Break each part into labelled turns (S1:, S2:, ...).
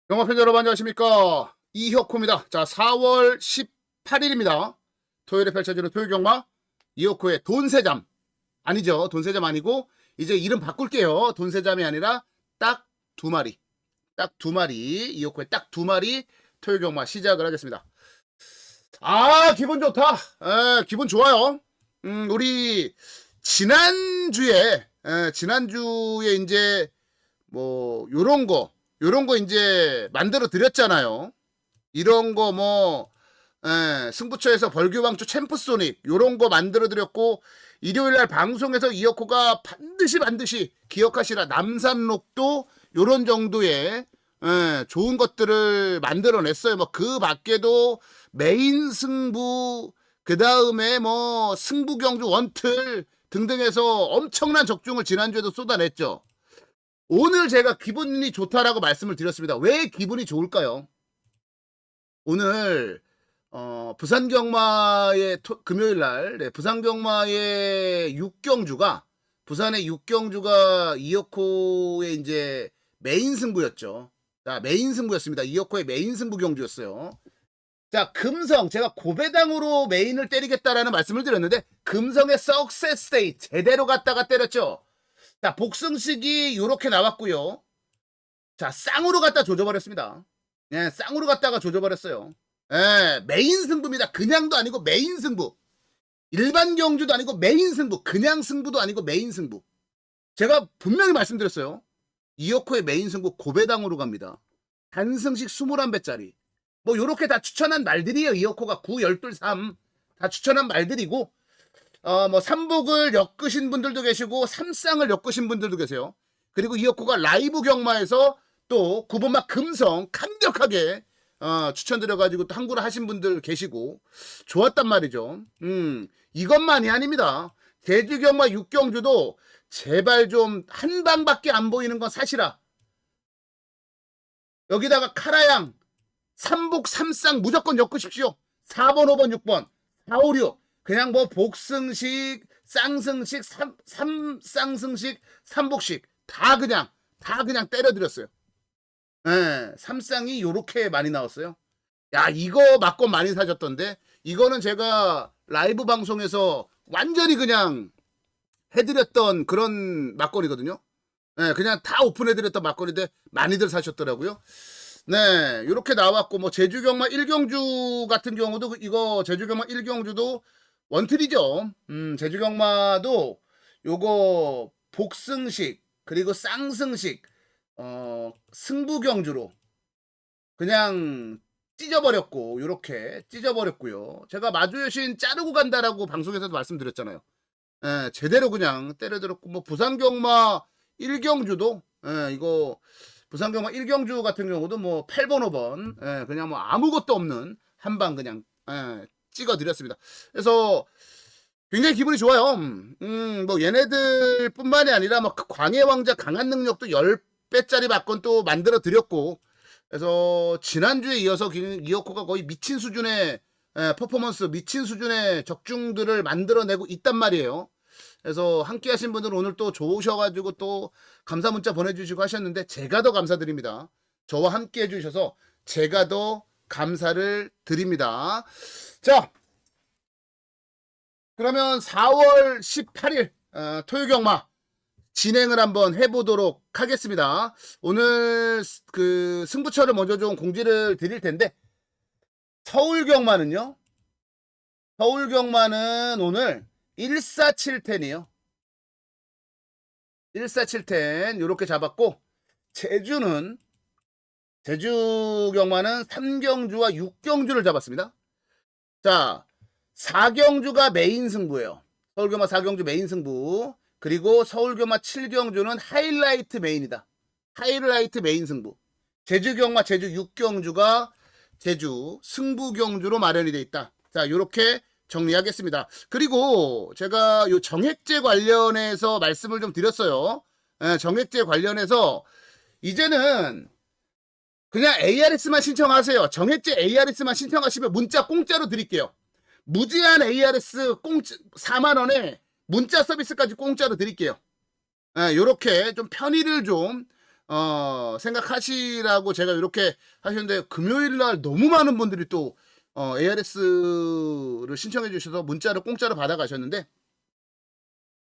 S1: 영화팬 여러분 안녕하십니까, 이혁호입니다. 자, 4월 18일입니다 토요일에 펼쳐지는 토요경마 이혁호의 돈세잠. 아니죠, 돈세잠 아니고 이제 이름 바꿀게요. 돈세잠이 아니라 딱 두 마리, 이혁호의 딱 두 마리 토요경마 시작을 하겠습니다. 기분 좋다. 기분 좋아요. 우리 지난주에 이제 뭐 요런 거 이제 만들어 드렸잖아요. 이런 거 승부처에서 벌교방초 챔프소닉 요런 거 만들어 드렸고, 일요일날 방송에서 이혁호가 반드시 기억하시라, 남산록도 요런 정도의 좋은 것들을 만들어 냈어요. 뭐 그 밖에도 메인 승부, 그 다음에 뭐 승부 경주 원틀 등등해서 엄청난 적중을 지난주에도 쏟아냈죠. 오늘 제가 기분이 좋다라고 말씀을 드렸습니다. 왜 기분이 좋을까요? 오늘 부산경마의 금요일날 부산경마의 6경주가, 부산의 6경주가 이혁호의 이제 메인 승부였죠. 자, 메인 승부였습니다. 이혁호의 메인 승부 경주였어요. 자, 금성, 제가 고배당으로 메인을 때리겠다라는 말씀을 드렸는데 금성의 석세스 데이 제대로 갔다가 때렸죠. 자, 복승식이 요렇게 나왔고요. 자, 쌍으로 갖다 조져버렸습니다. 예, 쌍으로 갖다가 조져버렸어요. 예, 메인 승부입니다. 그냥도 아니고 메인 승부. 일반 경주도 아니고 메인 승부. 그냥 승부도 아니고 메인 승부. 제가 분명히 말씀드렸어요. 이혁호의 메인 승부 고배당으로 갑니다. 단승식 21배짜리. 뭐 요렇게 다 추천한 말들이에요. 이혁호가 9, 12, 3 다 추천한 말들이고, 뭐 삼복을 엮으신 분들도 계시고 삼쌍을 엮으신 분들도 계세요. 그리고 이혁호가 라이브 경마에서 또 9번마 금성 강력하게 추천드려가지고 또 항구를 하신 분들 계시고 좋았단 말이죠. 이것만이 아닙니다. 제주경마 6경주도 제발 좀 한 방밖에 안 보이는 건 사실아. 여기다가 카라양 삼복 삼쌍 무조건 엮으십시오. 4번 5번 6번 4, 5, 6 그냥 뭐 복승식, 쌍승식, 삼쌍승식, 삼복식 다 그냥 때려드렸어요. 예, 삼쌍이 요렇게 많이 나왔어요. 야, 이거 막권 많이 사셨던데, 이거는 제가 라이브 방송에서 완전히 그냥 해드렸던 그런 막권이거든요. 예, 그냥 다 오픈해드렸던 막권인데 많이들 사셨더라고요. 네, 요렇게 나왔고, 뭐 제주경마 1경주 같은 경우도 이거 제주경마 1경주도 원틀이죠. 제주경마도 요거 복승식 그리고 쌍승식 승부경주로 그냥 찢어버렸고, 요렇게 찢어버렸고요. 제가 마주여신 자르고 간다라고 방송에서도 말씀드렸잖아요. 예, 제대로 그냥 때려들었고, 뭐 부산경마 1경주도 이거 부산경마 1경주 같은 경우도 뭐 8번 5번 그냥 뭐 아무것도 없는 한방 그냥 찍어드렸습니다. 그래서 굉장히 기분이 좋아요. 뭐 얘네들 뿐만이 아니라 뭐 광해왕자 강한 능력도 10배짜리 막건 또 만들어 드렸고, 그래서 지난주에 이어서 이혁호가 거의 미친 수준의 퍼포먼스, 미친 수준의 적중들을 만들어내고 있단 말이에요. 그래서 함께 하신 분들은 오늘 또 좋으셔가지고 또 감사 문자 보내주시고 하셨는데, 제가 더 감사드립니다. 저와 함께 해주셔서 제가 더 감사를 드립니다. 자, 그러면 4월 18일 토요경마 진행을 한번 해보도록 하겠습니다. 오늘 그 승부처를 먼저 좀 공지를 드릴 텐데, 서울경마는 오늘 14710이요. 14710 요렇게 잡았고, 제주경마는 3경주와 6경주를 잡았습니다. 자, 4경주가 메인 승부예요. 서울경마 4경주 메인 승부. 그리고 서울경마 7경주는 하이라이트 메인이다. 하이라이트 메인 승부. 제주경마 제주 6경주가 제주 승부경주로 마련이 돼 있다. 자, 요렇게 정리하겠습니다. 그리고 제가 요 정액제 관련해서 말씀을 좀 드렸어요. 정액제 관련해서 이제는 그냥 ARS만 신청하세요. 정액제 ARS만 신청하시면 문자 공짜로 드릴게요. 무제한 ARS 4만원에 문자 서비스까지 공짜로 드릴게요. 예, 요렇게 좀 편의를 좀 생각하시라고 제가 이렇게 하셨는데, 금요일 날 너무 많은 분들이 또 ARS를 신청해 주셔서 문자를 공짜로 받아 가셨는데,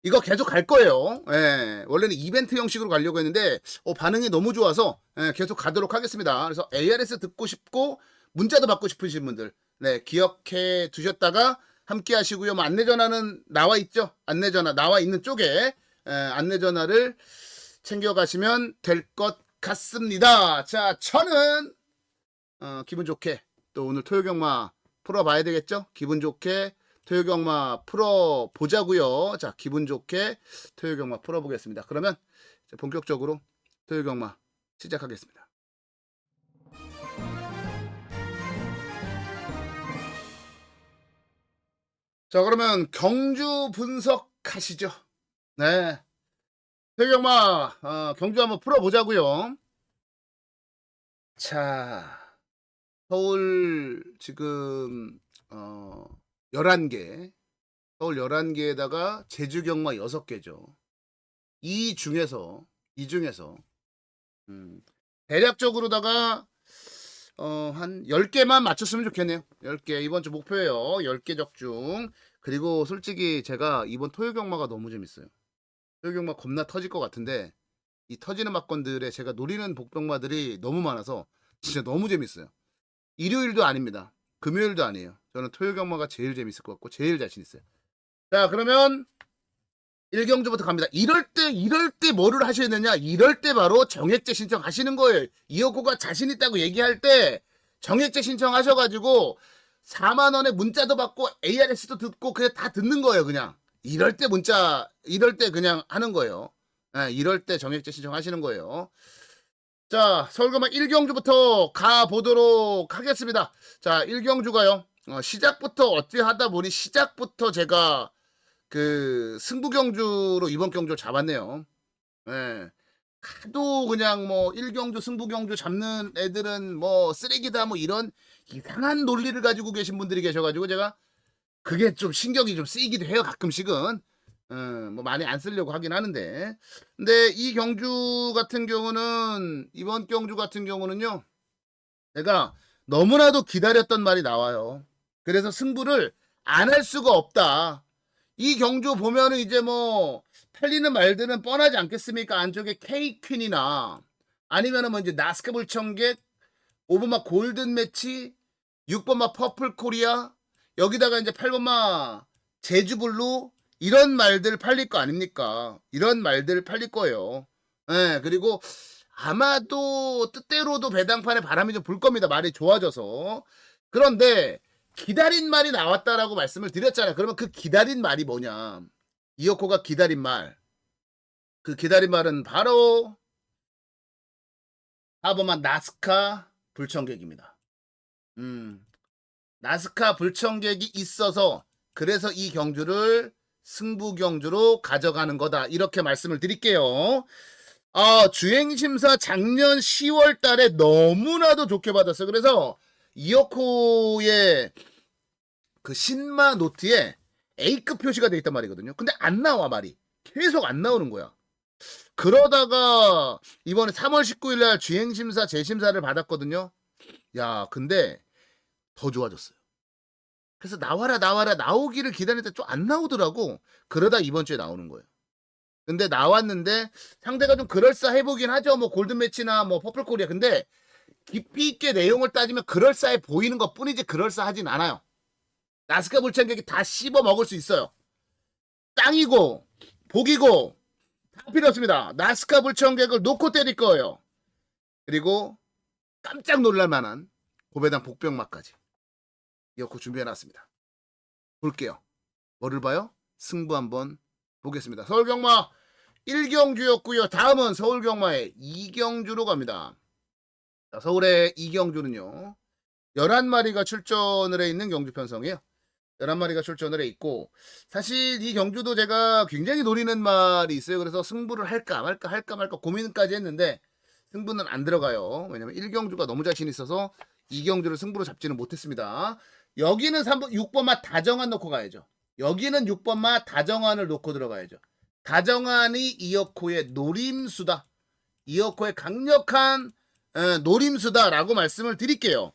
S1: 이거 계속 갈 거예요. 예, 원래는 이벤트 형식으로 가려고 했는데 반응이 너무 좋아서 계속 가도록 하겠습니다. 그래서 ARS 듣고 싶고 문자도 받고 싶으신 분들, 네, 기억해 두셨다가 함께 하시고요. 뭐 안내전화는 나와 있죠. 안내전화 나와 있는 쪽에 안내전화를 챙겨가시면 될 것 같습니다. 자, 저는 기분 좋게 또 오늘 토요경마 풀어봐야 되겠죠. 기분 좋게 토요경마 풀어보자고요. 자, 기분 좋게 토요경마 풀어보겠습니다. 그러면 본격적으로 토요경마 시작하겠습니다. 자, 그러면 경주 분석하시죠. 네, 토요경마 경주 한번 풀어보자고요. 자, 서울 지금 11개, 서울 11개에다가 제주 경마 6개죠. 이 중에서 대략적으로다가 한 10개만 맞췄으면 좋겠네요. 10개 이번 주 목표예요. 10개 적중. 그리고 솔직히 제가 이번 토요 경마가 너무 재밌어요. 토요 경마 겁나 터질 것 같은데, 이 터지는 막건들에 제가 노리는 복병마들이 너무 많아서 진짜 너무 재밌어요. 일요일도 아닙니다. 금요일도 아니에요. 저는 토요 경마가 제일 재밌을 것 같고 제일 자신 있어요. 자, 그러면 1경주부터 갑니다. 이럴 때 뭐를 하셔야 되냐? 이럴 때 바로 정액제 신청하시는 거예요. 이어코가 자신 있다고 얘기할 때 정액제 신청하셔가지고 4만 원에 문자도 받고 ARS도 듣고 그냥 다 듣는 거예요. 그냥 이럴 때 그냥 하는 거예요. 네, 이럴 때 정액제 신청하시는 거예요. 자, 서울경마 1경주부터 가보도록 하겠습니다. 자, 1경주가요. 시작부터 어떻게 하다 보니 시작부터 제가 그 승부경주로 이번 경주를 잡았네요. 예. 하도 그냥 뭐 1경주 승부경주 잡는 애들은 뭐 쓰레기다 뭐 이런 이상한 논리를 가지고 계신 분들이 계셔가지고 제가 그게 좀 신경이 좀 쓰이기도 해요. 가끔씩은. 뭐 많이 안 쓰려고 하긴 하는데, 근데 이 경주 같은 경우는, 이번 경주 같은 경우는요, 내가 너무나도 기다렸던 말이 나와요. 그래서 승부를 안 할 수가 없다. 이 경주 보면은 이제 뭐 팔리는 말들은 뻔하지 않겠습니까? 안쪽에 K퀸이나 아니면은 뭐 이제 나스카 불청객, 5번마 골든 매치, 6번마 퍼플 코리아, 여기다가 이제 8번마 제주블루, 이런 말들 팔릴 거 아닙니까? 이런 말들 팔릴 거예요. 예, 그리고 아마도 뜻대로도 배당판에 바람이 좀 불 겁니다. 말이 좋아져서. 그런데 기다린 말이 나왔다라고 말씀을 드렸잖아요. 그러면 그 기다린 말이 뭐냐? 이어코가 기다린 말. 그 기다린 말은 바로 4번만 나스카 불청객입니다. 나스카 불청객이 있어서 그래서 이 경주를 승부 경주로 가져가는 거다. 이렇게 말씀을 드릴게요. 주행심사 작년 10월 달에 너무나도 좋게 받았어요. 그래서 이어코의 그 신마 노트에 A급 표시가 돼 있단 말이거든요. 근데 안 나와, 말이. 계속 안 나오는 거야. 그러다가 이번에 3월 19일 날 주행심사 재심사를 받았거든요. 야, 근데 더 좋아졌어요. 그래서 나와라 나오기를 기다리는데 좀 안 나오더라고. 그러다 이번 주에 나오는 거예요. 근데 나왔는데 상대가 좀 그럴싸해 보긴 하죠. 뭐 골든매치나 뭐 퍼플코리아. 근데 깊이 있게 내용을 따지면 그럴싸해 보이는 것 뿐이지 그럴싸하진 않아요. 나스카 불청객이 다 씹어 먹을 수 있어요. 땅이고 복이고 다 필요 없습니다. 나스카 불청객을 놓고 때릴 거예요. 그리고 깜짝 놀랄 만한 고배당 복병마까지 이어코 준비해놨습니다. 볼게요. 뭐를 봐요? 승부 한번 보겠습니다. 서울경마 1경주였고요. 다음은 서울경마의 2경주로 갑니다. 자, 서울의 2경주는요. 11마리가 출전을 해 있는 경주 편성이에요. 11마리가 출전을 해 있고, 사실 이 경주도 제가 굉장히 노리는 말이 있어요. 그래서 승부를 할까 말까 고민까지 했는데 승부는 안 들어가요. 왜냐면 1경주가 너무 자신 있어서 2경주를 승부로 잡지는 못했습니다. 여기는 6번마 다정한 넣고 가야죠. 여기는 6번마 다정한을 놓고 들어가야죠. 다정한이 이어코의 노림수다. 이어코의 강력한 노림수다라고 말씀을 드릴게요.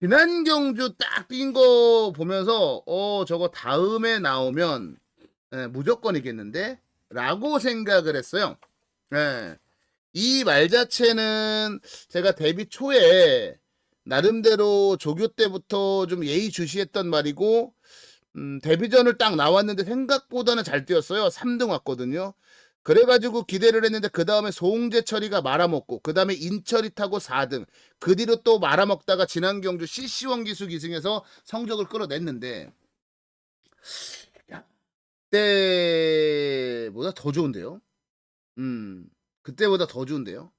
S1: 지난 경주 딱 뛴 거 보면서 저거 다음에 나오면 무조건 이겠는데 라고 생각을 했어요. 이 말 자체는 제가 데뷔 초에 나름대로 조교 때부터 좀 예의주시했던 말이고 데뷔전을 딱 나왔는데 생각보다는 잘 뛰었어요. 3등 왔거든요. 그래가지고 기대를 했는데 그 다음에 송재철이가 말아먹고 그 다음에 인철이 타고 4등 그 뒤로 또 말아먹다가 지난 경주 CC1 기수 기승에서 성적을 끌어냈는데 그때보다 더 좋은데요. 그때보다 더 좋은데요.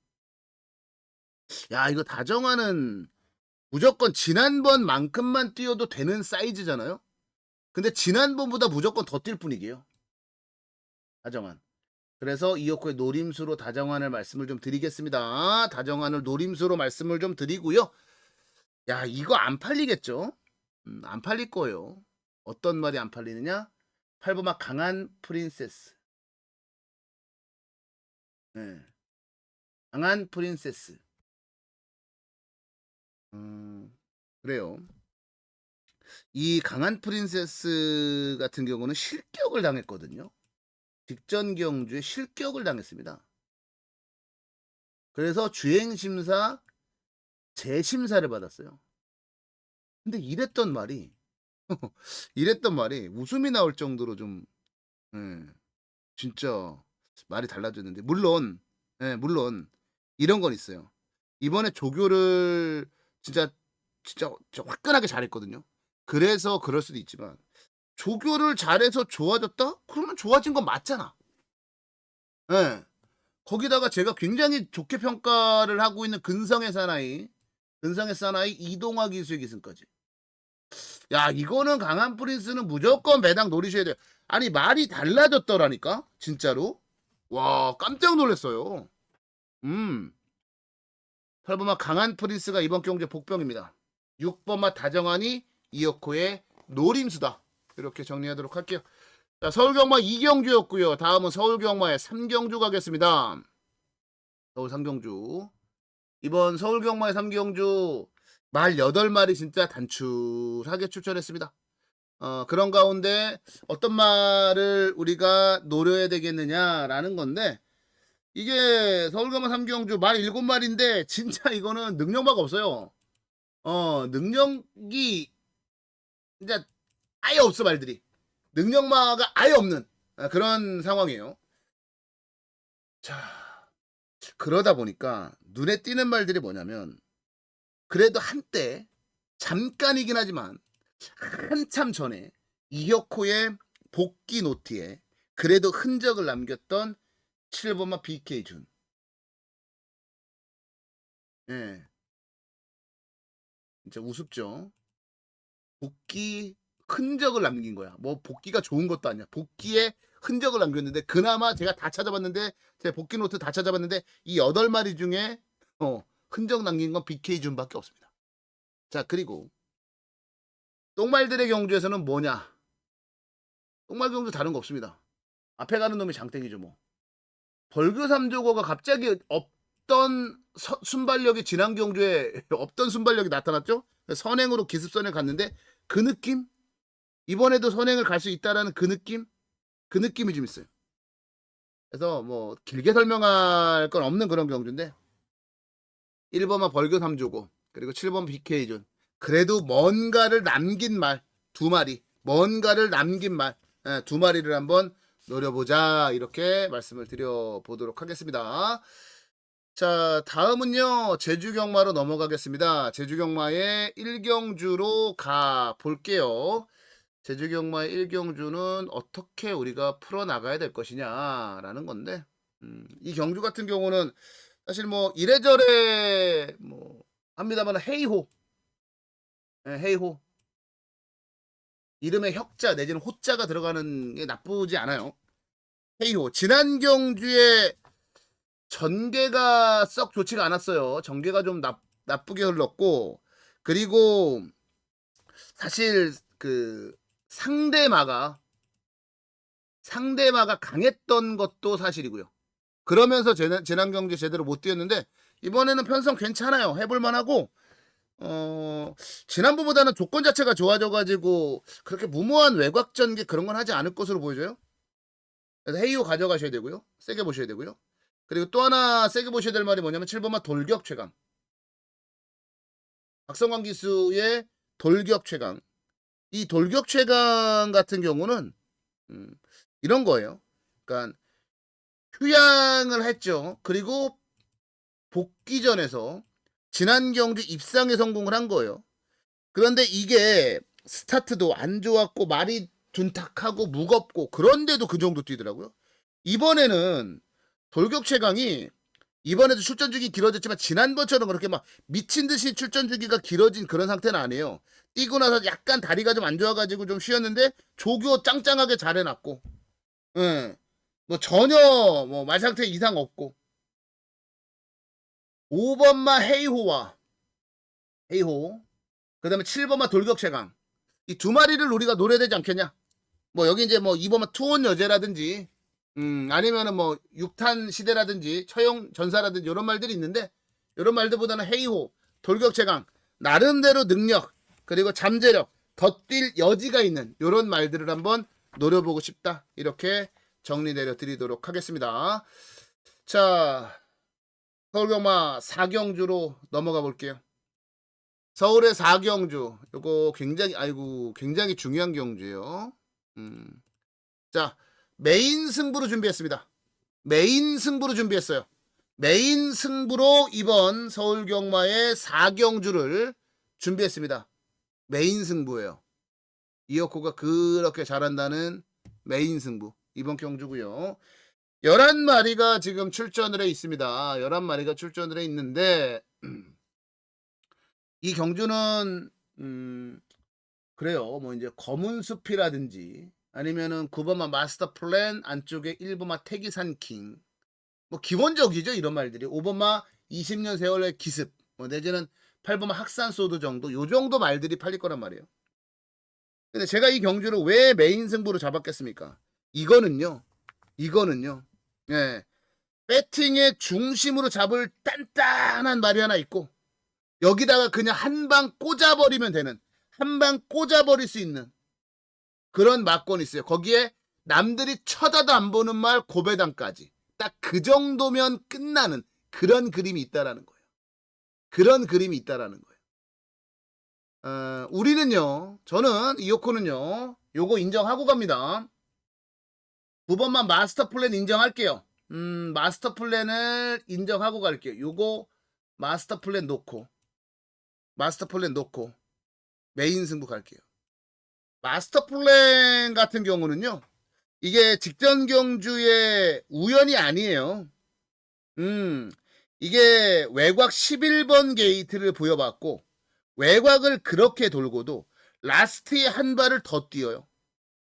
S1: 야, 이거 다정하는 무조건 지난번만큼만 뛰어도 되는 사이즈잖아요. 근데 지난번보다 무조건 더 뛸 뿐이게요. 다정한. 그래서 이어코의 노림수로 다정한을 말씀을 좀 드리겠습니다. 다정한을 노림수로 말씀을 좀 드리고요. 야, 이거 안 팔리겠죠? 안 팔릴 거예요. 어떤 말이 안 팔리느냐? 8번마 강한 프린세스. 네. 강한 프린세스. 그래요. 이 강한 프린세스 같은 경우는 실격을 당했거든요. 직전 경주에 실격을 당했습니다. 그래서 주행심사 재심사를 받았어요. 근데 이랬던 말이 웃음이 나올 정도로 좀 진짜 말이 달라졌는데 물론 이런 건 있어요. 이번에 조교를 진짜 화끈하게 잘했거든요. 그래서 그럴 수도 있지만 조교를 잘해서 좋아졌다? 그러면 좋아진 건 맞잖아. 거기다가 제가 굉장히 좋게 평가를 하고 있는 근성의 사나이 이동화 기수의 기승까지. 야, 이거는 강한 프린스는 무조건 배당 노리셔야 돼요. 아니, 말이 달라졌더라니까? 진짜로? 와, 깜짝 놀랐어요. 8번마 강한 프린스가 이번 경주에 복병입니다. 6번마 다정한이 이어코의 노림수다. 이렇게 정리하도록 할게요. 자, 서울경마 2경주였고요. 다음은 서울경마의 3경주 가겠습니다. 서울 3경주. 이번 서울경마의 3경주 말 8마리 진짜 단출하게 출전했습니다. 그런 가운데 어떤 말을 우리가 노려야 되겠느냐라는 건데 이게 서울경마 3경주 말 7마리인데 진짜 이거는 능력마가 없어요. 능력이 진짜 아예 없어 말들이. 능력마가 아예 없는 그런 상황이에요. 자, 그러다 보니까 눈에 띄는 말들이 뭐냐면 그래도 한때 잠깐이긴 하지만 한참 전에 이혁호의 복귀 노트에 그래도 흔적을 남겼던 7번마 BK준. 예. 진짜 우습죠. 복귀 흔적을 남긴 거야. 뭐 복귀가 좋은 것도 아니야. 복귀에 흔적을 남겼는데 그나마 제가 다 찾아봤는데 제 복귀 노트 다 찾아봤는데 이 8마리 중에 흔적 남긴 건 BK준밖에 없습니다. 자, 그리고 똥말들의 경주에서는 뭐냐? 똥말 경주 다른 거 없습니다. 앞에 가는 놈이 장땡이죠 뭐. 벌교 3조거가 갑자기 없던 순발력이 지난 경주에 없던 순발력이 나타났죠. 선행으로 기습선에 갔는데 그 느낌? 이번에도 선행을 갈 수 있다라는 그 느낌이 좀 있어요. 그래서 뭐 길게 설명할 건 없는 그런 경주인데 1번만 벌교 3조고 그리고 7번 BK존 그래도 뭔가를 남긴 말 2마리 뭔가를 남긴 말 2마리를 한번 노려보자 이렇게 말씀을 드려보도록 하겠습니다. 자, 다음은요 제주경마로 넘어가겠습니다. 제주경마의 1경주로 가볼게요. 제주경마의 1경주는 어떻게 우리가 풀어나가야 될 것이냐라는 건데 이 경주 같은 경우는 사실 뭐 이래저래 뭐 합니다만 헤이호 헤이호 이름에 혁자 내지는 호자가 들어가는 게 나쁘지 않아요. 헤이호 지난 경주에 전개가 썩 좋지가 않았어요. 전개가 좀 나쁘게 흘렀고 그리고 사실 그 상대마가 강했던 것도 사실이고요. 그러면서 재난경제 제대로 못 뛰었는데 이번에는 편성 괜찮아요. 해볼만하고 지난번보다는 조건 자체가 좋아져가지고 그렇게 무모한 외곽 전개 그런 건 하지 않을 것으로 보여져요. 그래서 헤이오 가져가셔야 되고요. 세게 보셔야 되고요. 그리고 또 하나 세게 보셔야 될 말이 뭐냐면 7번마 돌격 최강. 박성광 기수의 돌격 최강. 이 돌격 최강 같은 경우는 이런 거예요. 그러니까 휴양을 했죠. 그리고 복귀전에서 지난 경주 입상에 성공을 한 거예요. 그런데 이게 스타트도 안 좋았고 말이 둔탁하고 무겁고 그런데도 그 정도 뛰더라고요. 이번에는 돌격 최강이 이번에도 출전 주기 길어졌지만 지난번처럼 그렇게 막 미친 듯이 출전 주기가 길어진 그런 상태는 아니에요. 뛰고 나서 약간 다리가 좀 안 좋아가지고 좀 쉬었는데 조교 짱짱하게 잘 해놨고, 뭐 전혀 뭐 말 상태 이상 없고. 5번마 헤이호 그 다음에 7번마 돌격 최강 이 두 마리를 우리가 노려야 되지 않겠냐. 뭐 여기 이제 뭐 2번마 투혼 여제라든지 아니면은 뭐 6탄 시대라든지 처형 전사라든지 이런 말들이 있는데 이런 말들보다는 헤이호 돌격 최강 나름대로 능력 그리고 잠재력 더 뛸 여지가 있는 이런 말들을 한번 노려보고 싶다. 이렇게 정리 내려드리도록 하겠습니다. 자, 서울경마 4경주로 넘어가 볼게요. 서울의 4경주 요거 굉장히 중요한 경주예요. 자, 메인 승부로 준비했습니다. 메인 승부로 이번 서울경마의 4경주를 준비했습니다. 메인 승부예요. 이어코가 그렇게 잘한다는 메인 승부. 이번 경주고요. 11마리가 지금 출전을 해 있습니다. 11마리가 출전을 해 있는데 이 경주는 그래요. 뭐 이제 검은 숲이라든지 아니면은 9번마 마스터 플랜 안쪽에 1번마 태기산 킹. 뭐 기본적이죠, 이런 말들이. 5번마 20년 세월의 기습. 뭐 내지는 8번마 학산 소드 정도. 요 정도 말들이 팔릴 거란 말이에요. 근데 제가 이 경주를 왜 메인 승부로 잡았겠습니까? 이거는요. 예. 배팅의 중심으로 잡을 단단한 말이 하나 있고 여기다가 그냥 한 방 꽂아버리면 되는 한 방 꽂아버릴 수 있는 그런 막권이 있어요. 거기에 남들이 쳐다도 안 보는 말 고배당까지 딱 그 정도면 끝나는 그런 그림이 있다라는 거예요. 우리는요. 저는 이오코는요. 요거 인정하고 갑니다. 9번만 마스터 플랜 인정할게요. 마스터 플랜을 인정하고 갈게요. 요거 마스터 플랜 놓고 메인 승부 갈게요. 마스터 플랜 같은 경우는요. 이게 직전 경주의 우연이 아니에요. 이게 외곽 11번 게이트를 보여봤고 외곽을 그렇게 돌고도 라스트에 한 발을 더 뛰어요.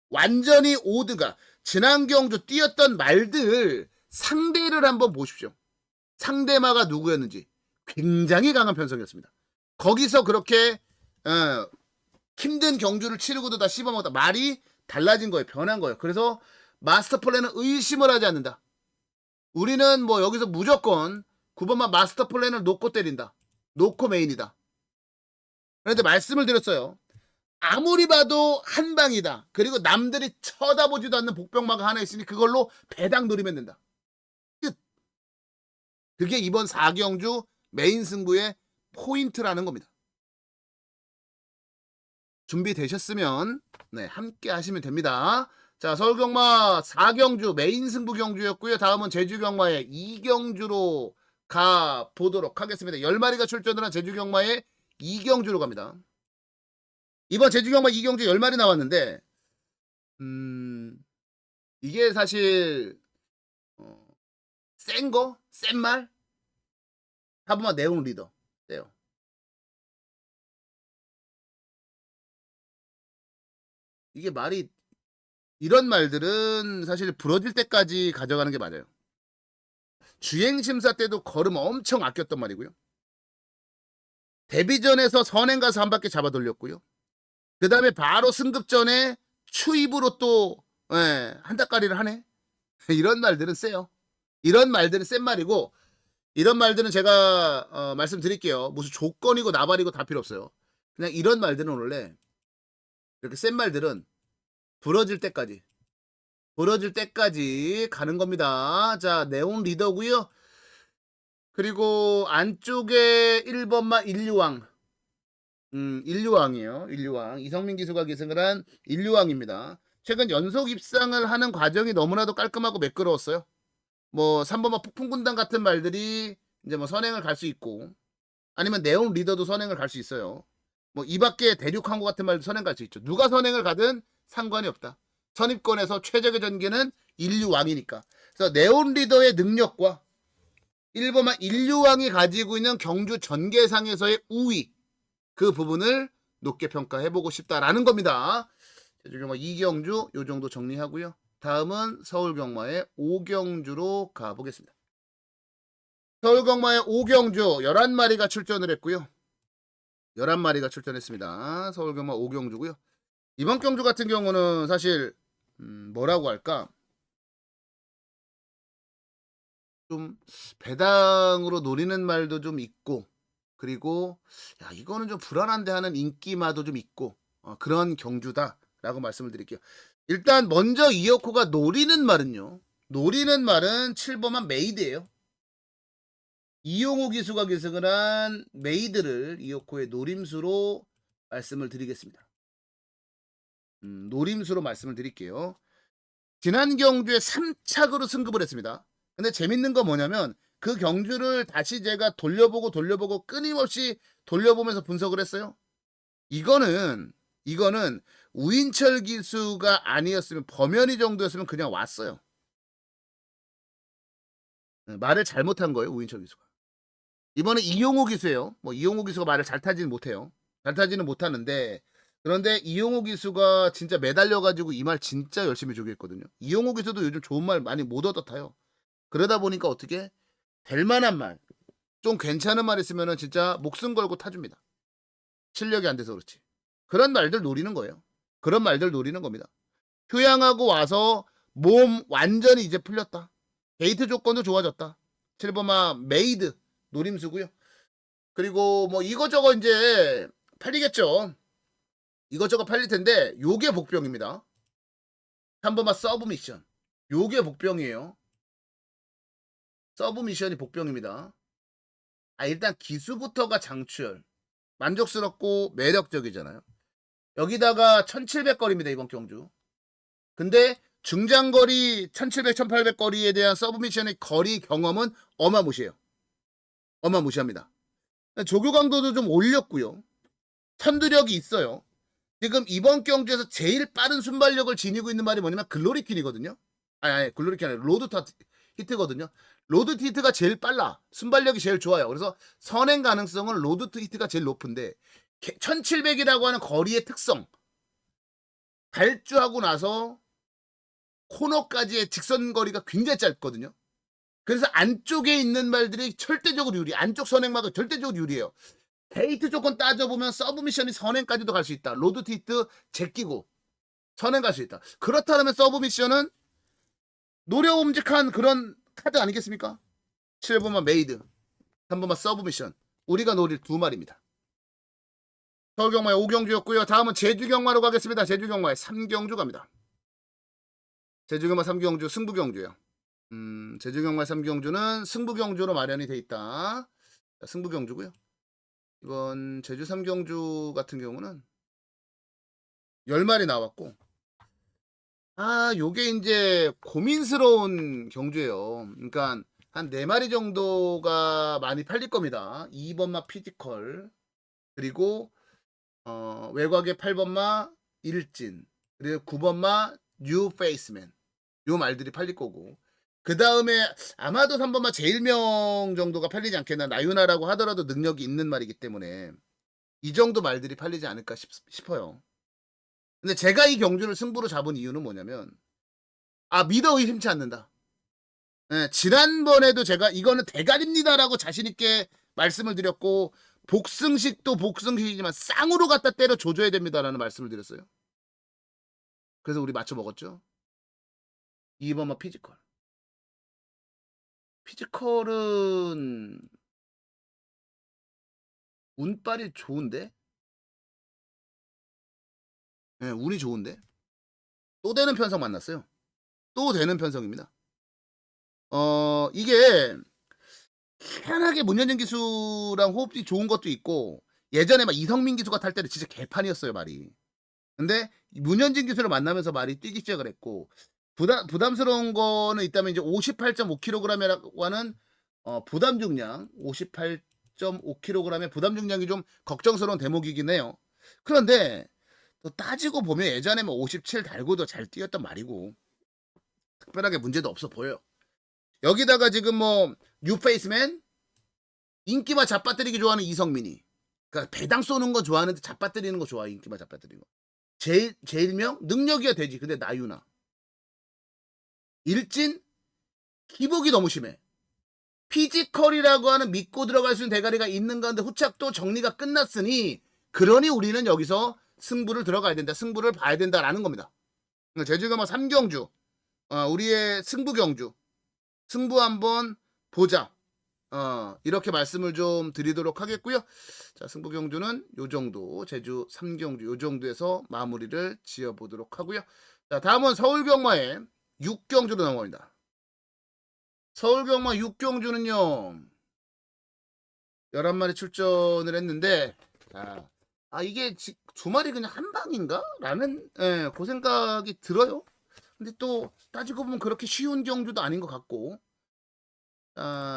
S1: 완전히 오드가 지난 경주 뛰었던 말들 상대를 한번 보십시오. 상대마가 누구였는지 굉장히 강한 편성이었습니다. 거기서 그렇게 힘든 경주를 치르고도 다 씹어먹었다. 말이 달라진 거예요. 변한 거예요. 그래서 마스터 플랜은 의심을 하지 않는다. 우리는 뭐 여기서 무조건 9번만 마스터 플랜을 놓고 때린다. 놓고 메인이다. 그런데 말씀을 드렸어요. 아무리 봐도 한 방이다. 그리고 남들이 쳐다보지도 않는 복병마가 하나 있으니 그걸로 배당 노리면 된다. 끝. 그게 이번 4경주 메인 승부의 포인트라는 겁니다. 준비되셨으면 함께 하시면 됩니다. 자, 서울경마 4경주 메인 승부 경주였고요. 다음은 제주경마의 2경주로 가보도록 하겠습니다. 10마리가 출전을 한 제주경마의 2경주로 갑니다. 이번 제주경마 2경주 10마리 나왔는데 이게 사실 센 말? 한번만 내용 리더 세요. 이게 말이 이런 말들은 사실 부러질 때까지 가져가는 게 맞아요. 주행심사 때도 걸음 엄청 아꼈단 말이고요. 데뷔전에서 선행 가서 한 바퀴 잡아 돌렸고요. 그 다음에 바로 승급 전에 추입으로 또 한닥거리를 하네. 이런 말들은 세요. 이런 말들은 센 말이고 이런 말들은 제가 말씀드릴게요. 무슨 조건이고 나발이고 다 필요 없어요. 그냥 이런 말들은 원래 이렇게 센 말들은 부러질 때까지 가는 겁니다. 자, 네온 리더고요. 그리고 안쪽에 1번마 인류왕. 인류왕이에요. 인류왕. 이성민 기수가 계승을 한 인류왕입니다. 최근 연속 입상을 하는 과정이 너무나도 깔끔하고 매끄러웠어요. 뭐 3번마 폭풍군단 같은 말들이 이제 뭐 선행을 갈 수 있고 아니면 네온 리더도 선행을 갈 수 있어요. 뭐 이 밖에 대륙항구 같은 말도 선행 갈 수 있죠. 누가 선행을 가든 상관이 없다. 선입권에서 최적의 전개는 인류왕이니까. 그래서 네온 리더의 능력과 1번마 인류왕이 가지고 있는 경주 전개상에서의 우위, 그 부분을 높게 평가해보고 싶다라는 겁니다. 제주경마 2경주 요 정도 정리하고요. 다음은 서울경마의 5경주로 가보겠습니다. 서울경마의 5경주 11마리가 출전을 했고요. 11마리가 출전했습니다. 서울경마 5경주고요. 이번 경주 같은 경우는 사실 뭐라고 할까? 좀 배당으로 노리는 말도 좀 있고 그리고 야 이거는 좀 불안한데 하는 인기마도 좀 있고 그런 경주다라고 말씀을 드릴게요. 일단 먼저 이어코가 노리는 말은요. 노리는 말은 7번만 메이드예요. 이용호 기수가 계승을 한 메이드를 이어코의 노림수로 말씀을 드리겠습니다. 노림수로 말씀을 드릴게요. 지난 경주에 3착으로 승급을 했습니다. 근데 재밌는 건 뭐냐면 그 경주를 다시 제가 돌려보고 끊임없이 돌려보면서 분석을 했어요. 이거는 우인철 기수가 아니었으면 범현이 정도였으면 그냥 왔어요. 말을 잘못한 거예요, 우인철 기수가. 이번에 이용호 기수예요. 뭐 이용호 기수가 말을 잘 타지는 못해요. 잘 타지는 못하는데 그런데 이용호 기수가 진짜 매달려가지고 이 말 진짜 열심히 주고 했거든요. 이용호 기수도 요즘 좋은 말 많이 못 얻어 타요. 그러다 보니까 어떻게 될 만한 말, 좀 괜찮은 말 있으면은 진짜 목숨 걸고 타줍니다. 실력이 안 돼서 그렇지. 그런 말들 노리는 거예요. 그런 말들 노리는 겁니다. 휴양하고 와서 몸 완전히 이제 풀렸다. 데이트 조건도 좋아졌다. 7번마 메이드 노림수고요. 그리고 뭐 이거저거 이제 팔리겠죠. 이것저것 팔릴 텐데 요게 복병입니다. 3번마 서브 미션. 요게 복병이에요. 서브 미션이 복병입니다. 일단 기수부터가 장추열. 만족스럽고 매력적이잖아요. 여기다가 1700거리입니다. 이번 경주. 근데 중장거리 1700, 1800 거리에 대한 서브 미션의 거리 경험은 어마무시해요. 어마무시합니다. 조교 강도도 좀 올렸고요. 선두력이 있어요. 지금 이번 경주에서 제일 빠른 순발력을 지니고 있는 말이 뭐냐면 글로리퀸이거든요. 아니 글로리퀸 아니라 로드 히트거든요. 로드 히트가 제일 빨라. 순발력이 제일 좋아요. 그래서 선행 가능성은 로드 히트가 제일 높은데 1700이라고 하는 거리의 특성, 발주하고 나서 코너까지의 직선 거리가 굉장히 짧거든요. 그래서 안쪽에 있는 말들이 절대적으로 유리. 안쪽 선행막은 절대적으로 유리해요. 데이트 조건 따져보면 서브미션이 선행까지도 갈 수 있다. 로드 히트 제끼고 선행 갈 수 있다. 그렇다면 서브미션은 노려움직한 그런 카드 아니겠습니까? 7번만 메이드, 3번만 서브미션. 우리가 노릴 두 마리입니다. 서울경마의 5경주였고요. 다음은 제주경마로 가겠습니다. 제주경마의 3경주 갑니다. 제주경마 3경주 승부경주예요. 제주경마 3경주는 승부경주로 마련이 돼 있다. 자, 승부경주고요. 이번 제주 3경주 같은 경우는 10마리 나왔고 요게 이제 고민스러운 경주예요. 그러니까 한 4마리 정도가 많이 팔릴 겁니다. 2번마 피지컬 그리고 외곽의 8번마 일진 그리고 9번마 뉴 페이스맨 요 말들이 팔릴 거고 그 다음에 아마도 3번마 제일명 정도가 팔리지 않겠나. 나유나라고 하더라도 능력이 있는 말이기 때문에 이 정도 말들이 팔리지 않을까 싶어요. 근데 제가 이 경주를 승부로 잡은 이유는 뭐냐면 믿어 의심치 않는다. 지난번에도 제가 이거는 대가리입니다라고 자신있게 말씀을 드렸고 복승식도 복승식이지만 쌍으로 갖다 때려 조져야 됩니다라는 말씀을 드렸어요. 그래서 우리 맞춰 먹었죠. 2번만 피지컬. 피지컬은 운빨이 좋은데? 예, 운이 좋은데? 또 되는 편성 만났어요. 또 되는 편성입니다. 이게 희한하게 문현진 기수랑 호흡이 좋은 것도 있고 예전에 막 이성민 기수가 탈 때는 진짜 개판이었어요, 말이. 근데 문현진 기수를 만나면서 말이 뛰기 시작을 했고 부담스러운 거는 있다면 이제 58.5kg이라는 부담 중량 58.5kg의 부담 중량이 좀 걱정스러운 대목이긴 해요. 그런데 또 따지고 보면 예전에 뭐 57 달고도 잘 뛰었단 말이고 특별하게 문제도 없어 보여요. 여기다가 지금 뭐 뉴페이스맨 인기만 잡아뜨리기 좋아하는 이성민이 그러니까 배당 쏘는 거 좋아하는데 잡아뜨리는 거 좋아해. 인기만 잡아뜨리는 거. 제일명 능력이야 되지. 근데 나유나 일진 기복이 너무 심해. 피지컬이라고 하는 믿고 들어갈 수 있는 대가리가 있는가 한데 후착 또 정리가 끝났으니 그러니 우리는 여기서 승부를 들어가야 된다. 승부를 봐야 된다라는 겁니다. 제주가 뭐 3경주 우리의 승부 경주 승부 한번 보자. 이렇게 말씀을 좀 드리도록 하겠고요. 자, 승부 경주는 요 정도, 제주 3경주 요 정도에서 마무리를 지어보도록 하고요. 자, 다음은 서울 경마의 6경주로 넘어갑니다. 서울 경마 6경주는요. 11마리 출전을 했는데 이게 두 마리 그냥 한 방인가? 라는 그 생각이 들어요. 근데 또 따지고 보면 그렇게 쉬운 경주도 아닌 것 같고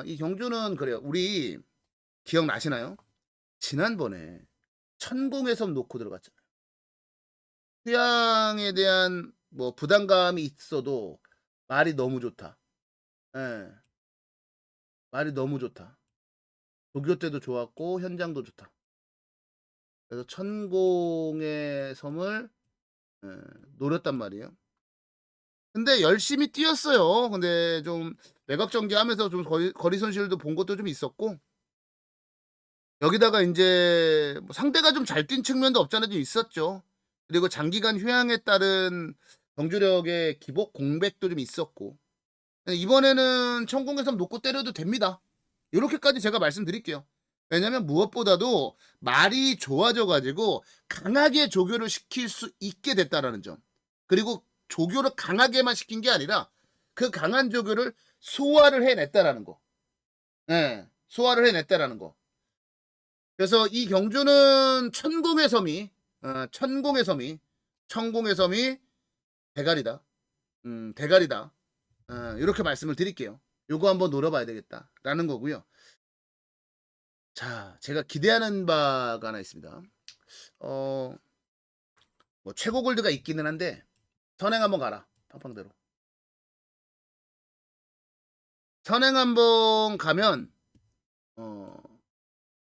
S1: 이 경주는 그래요. 우리 기억나시나요? 지난번에 천공의 섬 놓고 들어갔잖아요. 휴양에 대한 뭐 부담감이 있어도 말이 너무 좋다. 예. 말이 너무 좋다. 조교 때도 좋았고 현장도 좋다. 그래서 천공의 섬을 노렸단 말이에요. 근데 열심히 뛰었어요. 근데 좀 매각 전개하면서 좀 거리 손실도 본 것도 좀 있었고 여기다가 이제 뭐 상대가 좀 잘 뛴 측면도 없잖아 좀 있었죠. 그리고 장기간 휴양에 따른 경주력의 기복 공백도 좀 있었고 이번에는 천공의 섬 놓고 때려도 됩니다. 이렇게까지 제가 말씀드릴게요. 왜냐면 무엇보다도 말이 좋아져가지고 강하게 조교를 시킬 수 있게 됐다라는 점. 그리고 조교를 강하게만 시킨 게 아니라 그 강한 조교를 소화를 해냈다라는 거. 네, 소화를 해냈다라는 거. 그래서 이 경주는 천공의 섬이 대가리다. 대가리다. 이렇게 말씀을 드릴게요. 요거 한번 노려봐야 되겠다라는 거고요. 자, 제가 기대하는 바가 하나 있습니다. 뭐 최고 골드가 있기는 한데 선행 한번 가라. 팡팡대로. 선행 한번 가면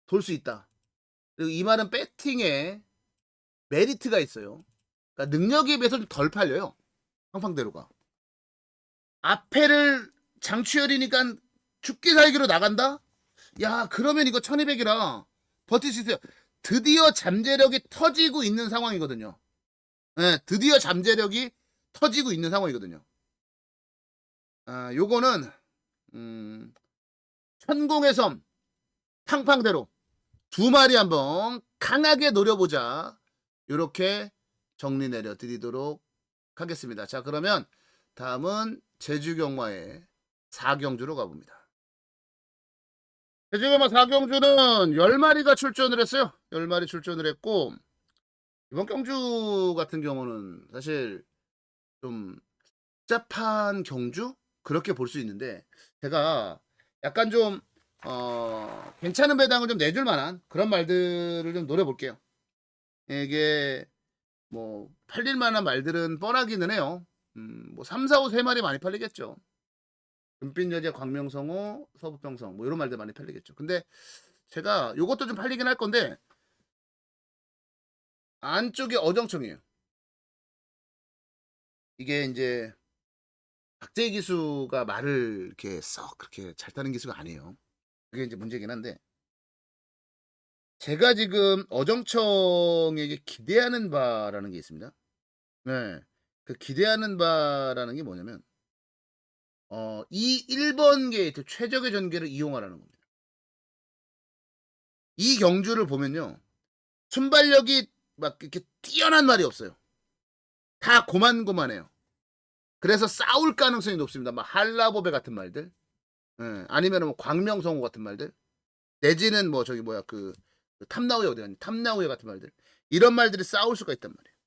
S1: 돌 수 있다. 그리고 이 말은 배팅에 메리트가 있어요. 그러니까 능력에 비해서 좀 덜 팔려요. 팡팡대로가. 앞에를 장추열이니까 죽기 살기로 나간다? 야, 그러면 이거 1200이라 버틸 수 있어요. 드디어 잠재력이 터지고 있는 상황이거든요. 네, 드디어 잠재력이 터지고 있는 상황이거든요. 요거는 천공의 섬 팡팡대로 두 마리 한번 강하게 노려보자. 요렇게 정리 내려드리도록 하겠습니다. 자, 그러면 다음은 제주경마의 4경주로 가봅니다. 제주경마 4경주는 10마리가 출전을 했어요. 10마리 출전을 했고 이번 경주 같은 경우는 사실 좀 복잡한 경주? 그렇게 볼 수 있는데 제가 약간 좀 괜찮은 배당을 좀 내줄 만한 그런 말들을 좀 노려볼게요. 이게 뭐 팔릴 만한 말들은 뻔하기는 해요. 뭐 3, 4, 5, 3마리 많이 팔리겠죠. 금빛 여제, 광명성호, 서부평성 뭐 이런 말들 많이 팔리겠죠. 근데 제가 요것도 좀 팔리긴 할 건데 안쪽에 어정청이에요. 이게 이제 박재희 기수가 말을 이렇게 썩 그렇게 잘 타는 기수가 아니에요. 그게 이제 문제긴 한데 제가 지금 어정청에게 기대하는 바라는 게 있습니다. 네. 그 기대하는 바라는 게 뭐냐면 이 1번 게이트 최적의 전개를 이용하라는 겁니다. 이 경주를 보면요. 순발력이 막 이렇게 뛰어난 말이 없어요. 다 고만고만해요. 그래서 싸울 가능성이 높습니다. 막 한라보배 같은 말들, 예, 아니면 뭐 광명성호 같은 말들, 내지는 뭐 저기 뭐야 그 탐나우에 어디 갔니? 탐나우에 같은 말들, 이런 말들이 싸울 수가 있단 말이에요.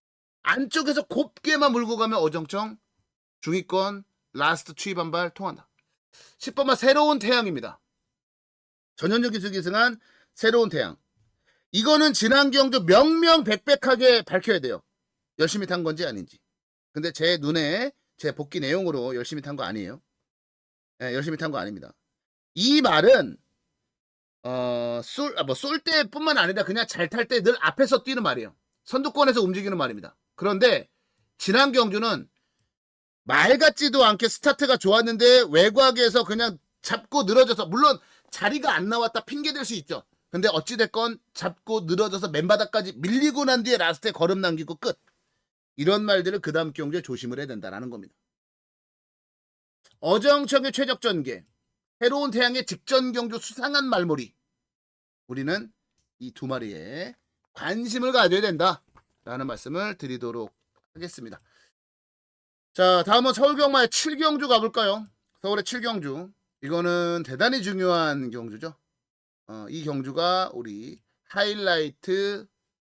S1: 안쪽에서 곱게만 물고 가면 어정쩡 중위권 라스트 추입한발 통한다. 10번만 새로운 태양입니다. 전현주 기수 기승한 새로운 태양. 이거는 지난 경주 명명백백하게 밝혀야 돼요. 열심히 탄 건지 아닌지. 근데 제 눈에 제 복귀 내용으로 열심히 탄 거 아니에요. 네, 열심히 탄 거 아닙니다. 이 말은 쏠 때뿐만 아니라 그냥 잘 탈 때 늘 앞에서 뛰는 말이에요. 선두권에서 움직이는 말입니다. 그런데 지난 경주는 말 같지도 않게 스타트가 좋았는데 외곽에서 그냥 잡고 늘어져서, 물론 자리가 안 나왔다 핑계댈 수 있죠. 근데 어찌됐건 잡고 늘어져서 맨바닥까지 밀리고 난 뒤에 라스트에 걸음 남기고 끝. 이런 말들을 그 다음 경주에 조심을 해야 된다는 겁니다. 어정청의 최적전개, 새로운 태양의 직전 경주 수상한 말머리. 우리는 이 두 마리에 관심을 가져야 된다라는 말씀을 드리도록 하겠습니다. 자, 다음은 서울경마의 7경주 가볼까요? 서울의 7경주. 이거는 대단히 중요한 경주죠. 이 경주가 우리 하이라이트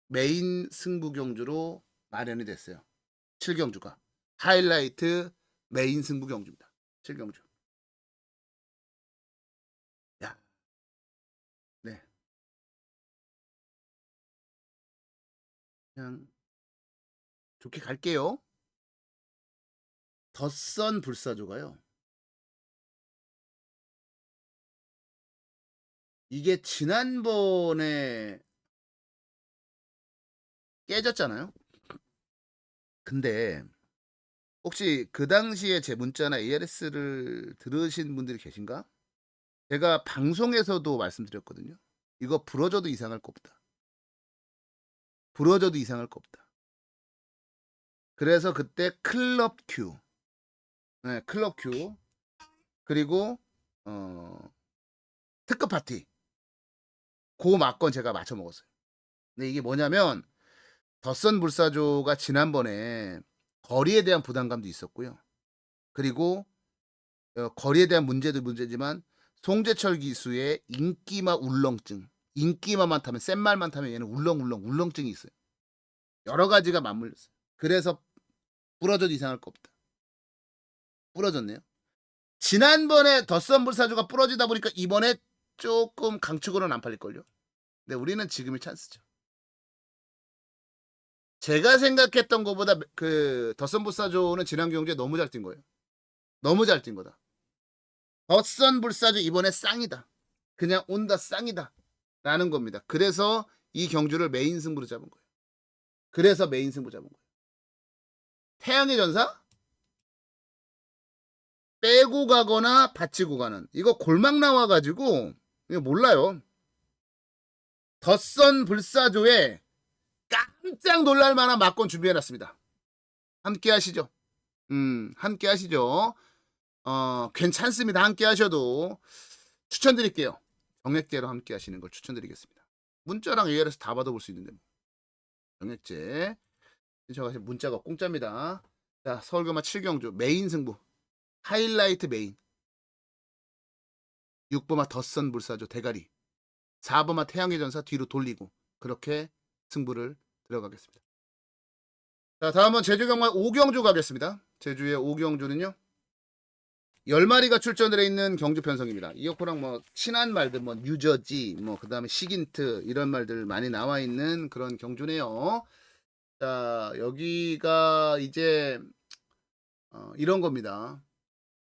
S1: 메인 승부 경주로 마련이 됐어요. 7경주가 하이라이트 메인 승부 경주입니다. 7경주. 야, 네. 그냥 좋게 갈게요. 덧선 불사조가요. 이게 지난번에 깨졌잖아요. 근데 혹시 그 당시에 제 문자나 ARS를 들으신 분들이 계신가? 제가 방송에서도 말씀드렸거든요. 이거 부러져도 이상할 거 없다. 부러져도 이상할 거 없다. 그래서 그때 클럽 Q, 네, 클럽 Q, 그리고 특급 파티, 그 막건 제가 맞춰 먹었어요. 근데 이게 뭐냐면 덧선 불사조가 지난번에 거리에 대한 부담감도 있었고요. 그리고 거리에 대한 문제도 문제지만 송재철 기수의 인기마 울렁증, 인기마만 타면, 센 말만 타면 얘는 울렁증이 있어요. 여러 가지가 맞물렸어요. 그래서 부러져도 이상할 거 없다. 부러졌네요. 지난번에 덧선 불사조가 부러지다 보니까 이번에 조금 강축으로는 안 팔릴걸요. 근데 우리는 지금이 찬스죠. 제가 생각했던 것보다 그 덧선 불사조는 지난 경주에 너무 잘 뛴 거예요. 너무 잘 뛴 거다. 덧선 불사조 이번에 쌍이다. 그냥 온다 쌍이다. 라는 겁니다. 그래서 이 경주를 메인 승부로 잡은 거예요. 그래서 메인 승부 잡은 거예요. 태양의 전사? 빼고 가거나 받치고 가는. 이거 골막 나와가지고 이거 몰라요. 덧선 불사조에 깜짝 놀랄 만한 막건 준비해놨습니다. 함께 하시죠. 함께 하시죠. 괜찮습니다. 함께 하셔도 추천드릴게요. 정액제로 함께 하시는 걸 추천드리겠습니다. 문자랑 ARS 다 받아볼 수 있는데. 정액제 신청하시면 문자가 공짜입니다. 자, 서울경마 7경주 메인 승부. 하이라이트 메인. 6번마 덧선 불사조 대가리. 4번마 태양의 전사 뒤로 돌리고 그렇게 승부를 들어가겠습니다. 자, 다음은 제주경마 5경주 가겠습니다. 제주의 5경주는요. 10마리가 출전되어 있는 경주 편성입니다. 이어코랑 뭐 친한 말들, 뭐 뉴저지, 뭐 그다음에 시긴트 이런 말들 많이 나와 있는 그런 경주네요. 자, 여기가 이제 이런 겁니다.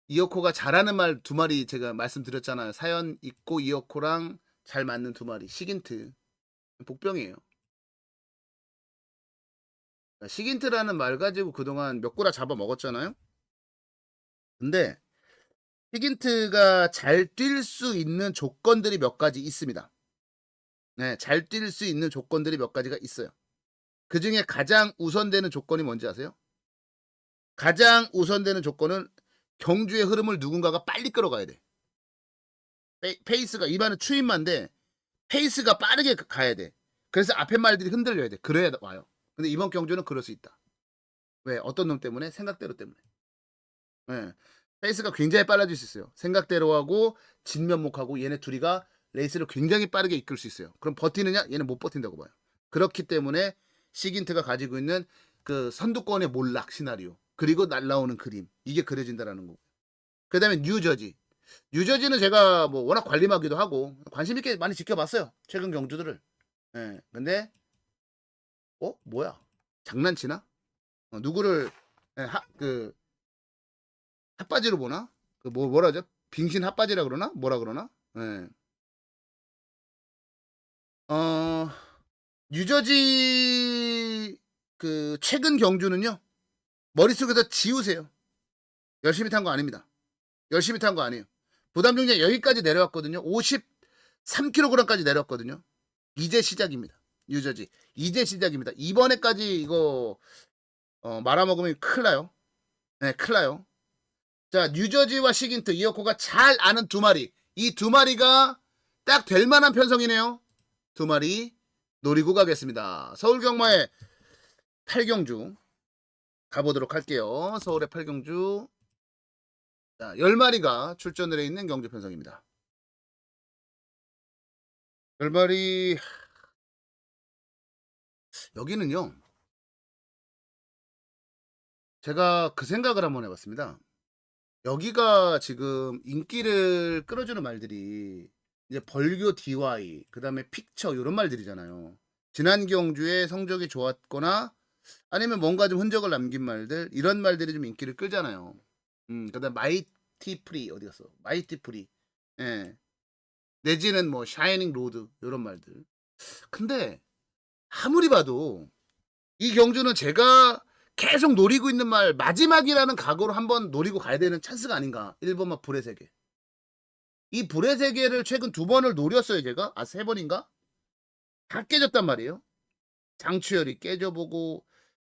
S1: 이어코가 잘하는 말 두 마리 제가 말씀드렸잖아요. 사연 있고 이어코랑 잘 맞는 두 마리. 시긴트. 복병이에요. 시긴트라는 말 가지고 그동안 몇 구라 잡아 먹었잖아요. 근데 시긴트가 잘 뛸 수 있는 조건들이 몇 가지 있습니다. 네, 잘 뛸 수 있는 조건들이 몇 가지가 있어요. 그 중에 가장 우선되는 조건이 뭔지 아세요? 가장 우선되는 조건은 경주의 흐름을 누군가가 빨리 끌어가야 돼. 페이스가 이반은 추임마인데 페이스가 빠르게 가야 돼. 그래서 앞에 말들이 흔들려야 돼. 그래야 와요. 근데 이번 경주는 그럴 수 있다. 왜? 어떤 놈 때문에? 생각대로 때문에. 예. 페이스가 굉장히 빨라질 수 있어요. 생각대로 하고 진면목하고 얘네 둘이가 레이스를 굉장히 빠르게 이끌 수 있어요. 그럼 버티느냐? 얘는 못 버틴다고 봐요. 그렇기 때문에 시긴트가 가지고 있는 그 선두권의 몰락 시나리오 그리고 날라오는 그림 이게 그려진다라는 거고. 그다음에 뉴저지. 뉴저지는 제가 뭐 워낙 관림하기도 하고 관심 있게 많이 지켜봤어요. 최근 경주들을. 예. 근데 뭐야? 장난치나? 누구를 예, 그 핫바지로 보나? 그 뭐라죠? 빙신 핫바지라 그러나? 뭐라 그러나? 예. 어, 뉴저지 그 최근 경주는요. 머릿속에서 지우세요. 열심히 탄 거 아닙니다. 열심히 탄 거 아니에요. 부담 중량 여기까지 내려왔거든요. 53kg까지 내려왔거든요. 이제 시작입니다. 뉴저지. 이제 시작입니다. 이번에까지 이거 말아먹으면 큰일 나요. 네, 큰일 나요. 자, 뉴저지와 시긴트, 이어코가 잘 아는 두 마리. 이 두 마리가 딱 될 만한 편성이네요. 두 마리 노리고 가겠습니다. 서울 경마의 8경주 가보도록 할게요. 서울의 8경주. 자, 10마리가 출전을 해 있는 경주 편성입니다. 10마리 여기는요. 제가 그 생각을 한번 해봤습니다. 여기가 지금 인기를 끌어주는 말들이 이제 벌교 DY, 그 다음에 픽처 이런 말들이잖아요. 지난 경주에 성적이 좋았거나 아니면 뭔가 좀 흔적을 남긴 말들 이런 말들이 좀 인기를 끌잖아요. 그다음 마이티 프리 어디 갔어? 마이티 프리. 예. 내지는 뭐 샤이닝 로드 이런 말들. 근데 아무리 봐도 이 경주는 제가 계속 노리고 있는 말 마지막이라는 각오로 한번 노리고 가야 되는 찬스가 아닌가. 1번만 불의 세계. 이 불의 세계를 최근 2번을 노렸어요 제가. 아 3번인가? 다 깨졌단 말이에요. 장추열이 깨져보고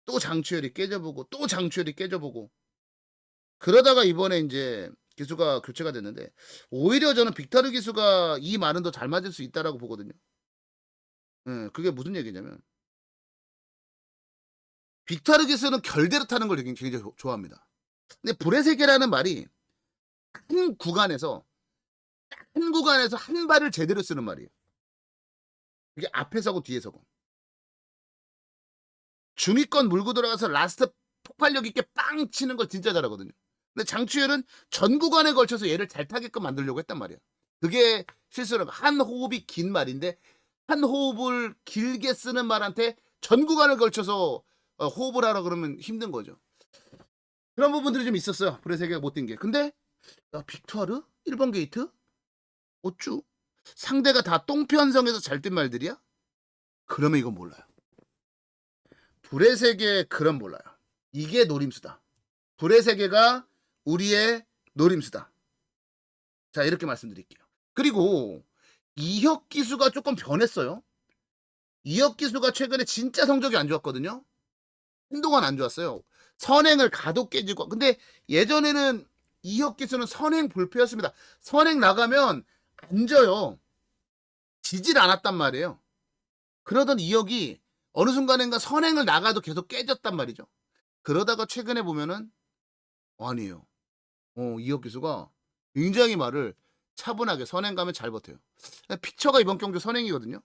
S1: 또 장추열이 깨져보고 또 장추열이 깨져보고 그러다가 이번에 이제 기수가 교체가 됐는데 오히려 저는 빅타르 기수가 이 말은 더 잘 맞을 수 있다라고 보거든요. 그게 무슨 얘기냐면 빅타르 기수는 결대로 타는 걸 굉장히 좋아합니다. 근데 불의 세계라는 말이 한 구간에서 한 발을 제대로 쓰는 말이에요. 이게 앞에서고 뒤에서고. 중위권 물고 들어가서 라스트 폭발력 있게 빵 치는 걸 진짜 잘하거든요. 근데 장추열은 전 구간에 걸쳐서 얘를 잘 타게끔 만들려고 했단 말이야. 그게 실수로 한 호흡이 긴 말인데 한 호흡을 길게 쓰는 말한테 전 구간을 걸쳐서 호흡을 하라 그러면 힘든 거죠. 그런 부분들이 좀 있었어요. 브레세계가 못 뛴 게. 근데 빅투아르 1번 게이트 어쭈 상대가 다 똥편성에서 잘 뛴 말들이야? 그러면 이건 몰라요. 불의 세계 그런 몰라요. 이게 노림수다. 불의 세계가 우리의 노림수다. 자 이렇게 말씀드릴게요. 그리고 이혁 기수가 조금 변했어요. 이혁 기수가 최근에 진짜 성적이 안 좋았거든요. 한동안 안 좋았어요. 선행을 가도 깨지고. 근데 예전에는 이혁 기수는 선행 불패였습니다. 선행 나가면 안 져요. 지질 않았단 말이에요. 그러던 이혁이 어느 순간인가 선행을 나가도 계속 깨졌단 말이죠. 그러다가 최근에 보면은 아니에요. 이혁 기수가 굉장히 말을 차분하게 선행 가면 잘 버텨요. 피처가 이번 경주 선행이거든요.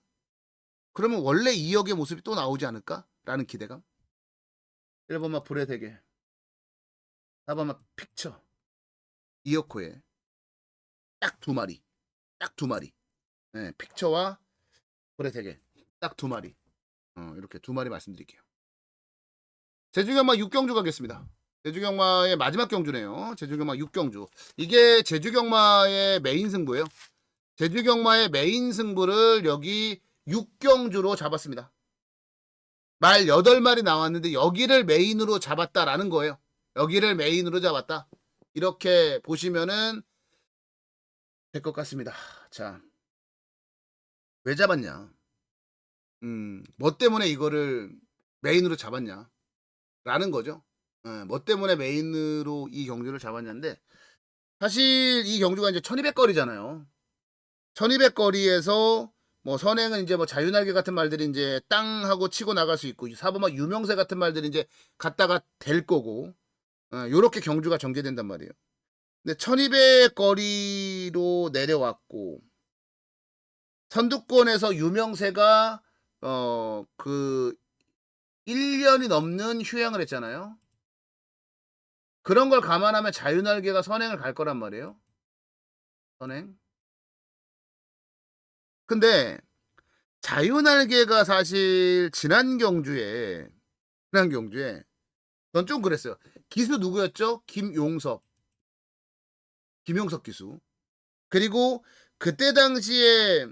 S1: 그러면 원래 이혁의 모습이 또 나오지 않을까? 라는 기대감. 1번만 불의 세계 4번만 픽처 이혁호의 딱 두 마리 딱 두 마리 픽처와 불의 세계 딱 두 마리 이렇게 두 마리 말씀드릴게요. 제주경마 6경주 가겠습니다. 제주경마의 마지막 경주네요. 제주경마 6경주. 이게 제주경마의 메인 승부예요. 제주경마의 메인 승부를 여기 6경주로 잡았습니다. 말 8마리 나왔는데 여기를 메인으로 잡았다라는 거예요. 여기를 메인으로 잡았다. 이렇게 보시면은 될 것 같습니다. 자, 왜 잡았냐? 뭐 때문에 이거를 메인으로 잡았냐? 라는 거죠. 예, 뭐 때문에 메인으로 이 경주를 잡았냐인데 사실 이 경주가 이제 1200거리잖아요. 1200거리에서 뭐 선행은 이제 뭐 자유날개 같은 말들이 이제 땅하고 치고 나갈 수 있고 사보마 유명세 같은 말들이 이제 갔다가 될 거고 요렇게 경주가 전개된단 말이에요. 근데 1200거리로 내려왔고 선두권에서 유명세가 그 1년이 넘는 휴양을 했잖아요. 그런 걸 감안하면 자유날개가 선행을 갈 거란 말이에요. 선행. 근데 자유날개가 사실 지난 경주에 전 좀 그랬어요. 기수 누구였죠? 김용석 기수. 그리고 그때 당시에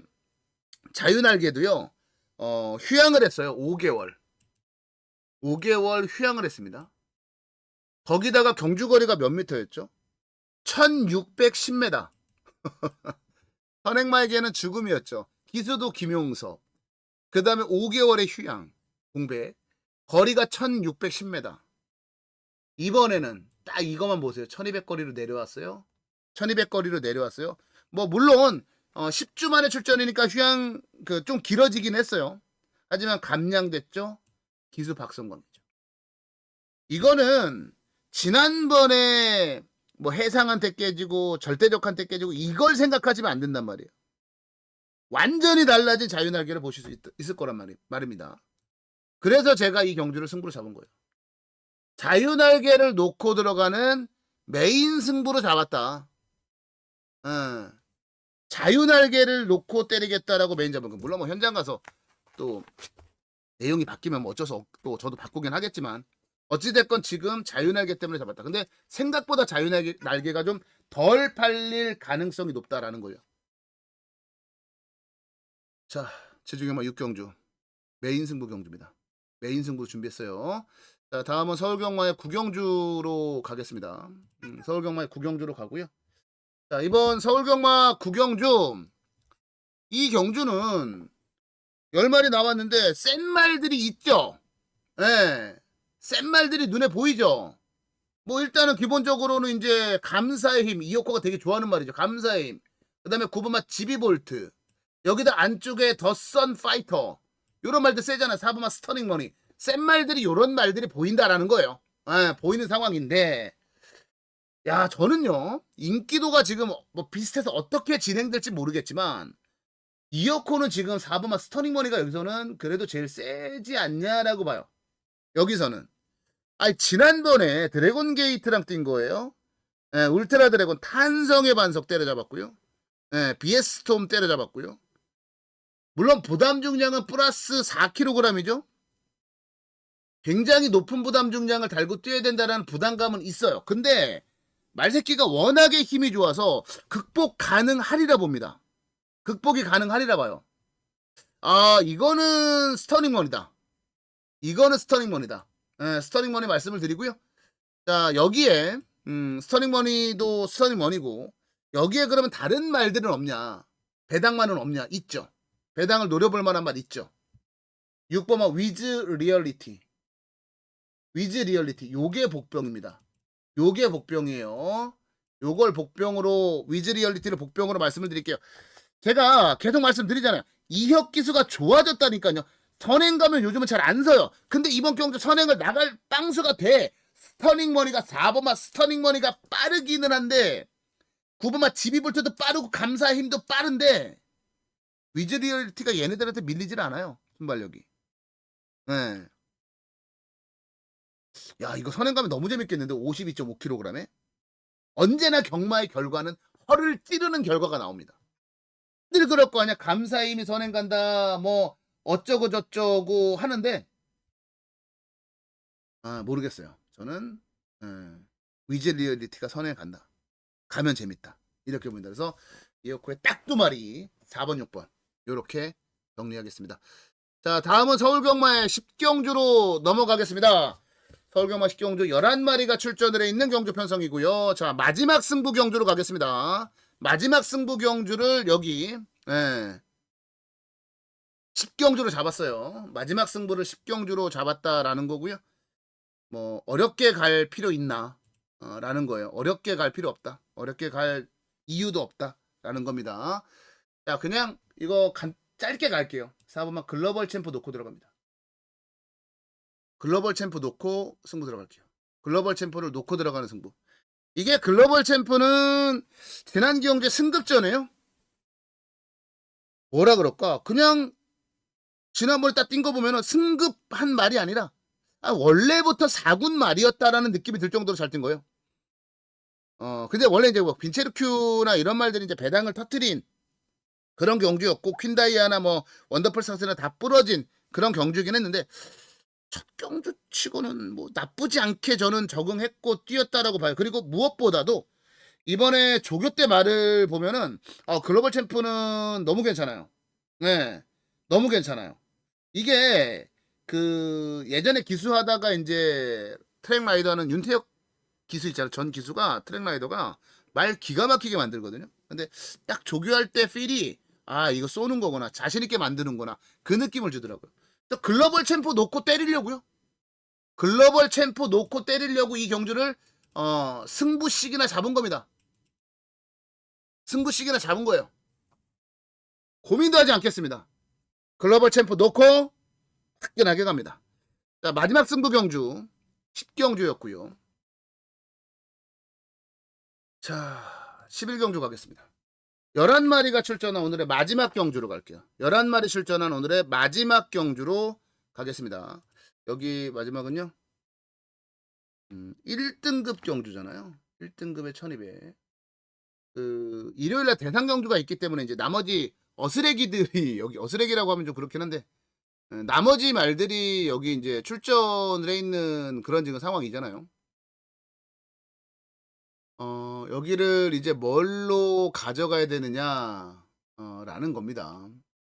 S1: 자유날개도요. 휴양을 했어요. 5개월. 5개월 휴양을 했습니다. 거기다가 경주거리가 몇 미터였죠? 1610m. 선행마에게는 죽음이었죠. 기수도 김용석. 그 다음에 5개월의 휴양. 공백. 거리가 1610m. 이번에는 딱 이것만 보세요. 1200거리로 내려왔어요. 1200거리로 내려왔어요. 뭐 물론 10주 만에 출전이니까 휴양 좀 길어지긴 했어요. 하지만 감량됐죠. 기수 박성광이죠. 이거는 지난번에 뭐 해상한테 깨지고 절대적한테 깨지고 이걸 생각하시면 안 된단 말이에요. 완전히 달라진 자유날개를 보실 수 있을 거란 말입니다. 그래서 제가 이 경주를 승부로 잡은 거예요. 자유날개를 놓고 들어가는 메인 승부로 잡았다. 자유날개를 놓고 때리겠다라고 메인 잡은 거. 물론 뭐 현장 가서 또 내용이 바뀌면 뭐 어쩔 수 없고 저도 바꾸긴 하겠지만 어찌됐건 지금 자유날개 때문에 잡았다. 근데 생각보다 자유날개가 좀 덜 팔릴 가능성이 높다라는 거예요. 자, 제주경마 6경주 메인 승부 경주입니다. 메인 승부 준비했어요. 자, 다음은 서울경마의 9경주로 가겠습니다. 서울경마의 9경주로 가고요. 자, 이번 서울경마 9경주 이 경주는 10마리 나왔는데 센 말들이 있죠. 예. 센 말들이 눈에 보이죠. 뭐 일단은 기본적으로는 이제 감사의 힘, 이효코가 되게 좋아하는 말이죠. 감사의 힘. 그다음에 9번마 지비볼트. 여기다 안쪽에 더 선 파이터. 요런 말들 세잖아. 4번마 스터닝 머니. 센 말들이 요런 말들이 보인다라는 거예요. 예, 보이는 상황인데 야, 저는요. 인기도가 지금 뭐 비슷해서 어떻게 진행될지 모르겠지만 이어코는 지금 4번마 스터닝 머니가 여기서는 그래도 제일 세지 않냐라고 봐요. 여기서는. 아니 지난번에 드래곤 게이트랑 뛴 거예요. 예, 울트라 드래곤 탄성의 반석 때려잡았고요. 예, BS 스톰 때려잡았고요. 물론 부담 중량은 플러스 4kg이죠. 굉장히 높은 부담 중량을 달고 뛰어야 된다는 부담감은 있어요. 근데 말새끼가 워낙에 힘이 좋아서 극복 가능하리라 봅니다. 극복이 가능하리라 봐요. 아, 이거는 스터닝머니다. 이거는 스터닝머니다. 예, 스터닝머니 말씀을 드리고요. 자, 여기에 스터닝머니도 스터닝머니고 여기에 그러면 다른 말들은 없냐? 배당만은 없냐? 있죠. 배당을 노려볼 만한 말 있죠. 6번은 위즈 리얼리티. 위즈 리얼리티. 요게 복병입니다. 요게 복병이에요. 요걸 복병으로 위즈 리얼리티를 복병으로 말씀을 드릴게요. 제가 계속 말씀드리잖아요. 이혁 기수가 좋아졌다니까요. 선행 가면 요즘은 잘 안 서요. 근데 이번 경주 선행을 나갈 빵수가 돼. 스터닝머니가 4번마 스터닝머니가 빠르기는 한데 9번마 지비볼트도 빠르고 감사의 힘도 빠른데 위즈 리얼리티가 얘네들한테 밀리질 않아요. 순발력이. 네. 야, 이거 선행 가면 너무 재밌겠는데 52.5kg에 언제나 경마의 결과는 허를 찌르는 결과가 나옵니다. 늘 그럴 거 아니야. 감사의 힘이 선행 간다 뭐 어쩌고 저쩌고 하는데 모르겠어요. 저는 위즈 리얼리티가 선행 간다. 가면 재밌다. 이렇게 보인다. 그래서 이어코의 딱 두 마리 4번 6번 요렇게 정리하겠습니다. 자, 다음은 서울경마의 10경주로 넘어가겠습니다. 서울경마 10경주 11마리가 출전을 해 있는 경주 편성이고요. 자, 마지막 승부 경주로 가겠습니다. 마지막 승부 경주를 여기 10경주로 잡았어요. 마지막 승부를 10경주로 잡았다라는 거고요. 뭐 어렵게 갈 필요 있나 라는 거예요. 어렵게 갈 필요 없다. 어렵게 갈 이유도 없다 라는 겁니다. 자, 그냥 이거 짧게 갈게요. 4번만 글로벌 챔프 놓고 들어갑니다. 글로벌 챔프 놓고 승부 들어갈게요. 글로벌 챔프를 놓고 들어가는 승부. 이게 글로벌 챔프는 지난 경제 승급전에요. 뭐라 그럴까? 그냥 지난번에 딱 뛴 거 보면은 승급한 말이 아니라 원래부터 4군 말이었다라는 느낌이 들 정도로 잘 뛴 거예요. 근데 원래 이제 뭐 빈체르큐나 이런 말들이 이제 배당을 터트린 그런 경주였고, 퀸다이아나 뭐 원더풀 상스나 다 부러진 그런 경주긴 했는데, 첫 경주 치고는 뭐 나쁘지 않게 저는 적응했고 뛰었다라고 봐요. 그리고 무엇보다도 이번에 조교 때 말을 보면은 글로벌 챔프는 너무 괜찮아요. 네, 너무 괜찮아요. 이게 그 예전에 기수하다가 이제 트랙 라이더 하는 윤태혁 기수 있잖아요. 전 기수가 트랙 라이더가 말 기가 막히게 만들거든요. 근데 딱 조교할 때 필이 이거 쏘는 거구나, 자신 있게 만드는구나, 그 느낌을 주더라고요. 또 글로벌 챔프 놓고 때리려고요. 글로벌 챔프 놓고 때리려고 이 경주를 승부씩이나 잡은 겁니다. 승부씩이나 잡은 거예요. 고민도 하지 않겠습니다. 글로벌 챔프 놓고 화끈하게 갑니다. 자, 마지막 승부 경주 10경주였고요. 자, 11경주 가겠습니다. 11마리가 출전한 오늘의 마지막 경주로 갈게요. 11마리 출전한 오늘의 마지막 경주로 가겠습니다. 여기 마지막은요, 1등급 경주잖아요. 1등급에 1200. 그 일요일날 대상 경주가 있기 때문에 이제 나머지 어스레기들이 여기, 어스레기라고 하면 좀 그렇긴 한데, 나머지 말들이 여기 이제 출전을 해 있는 그런 지금 상황이잖아요. 여기를 이제 뭘로 가져가야 되느냐 라는 겁니다.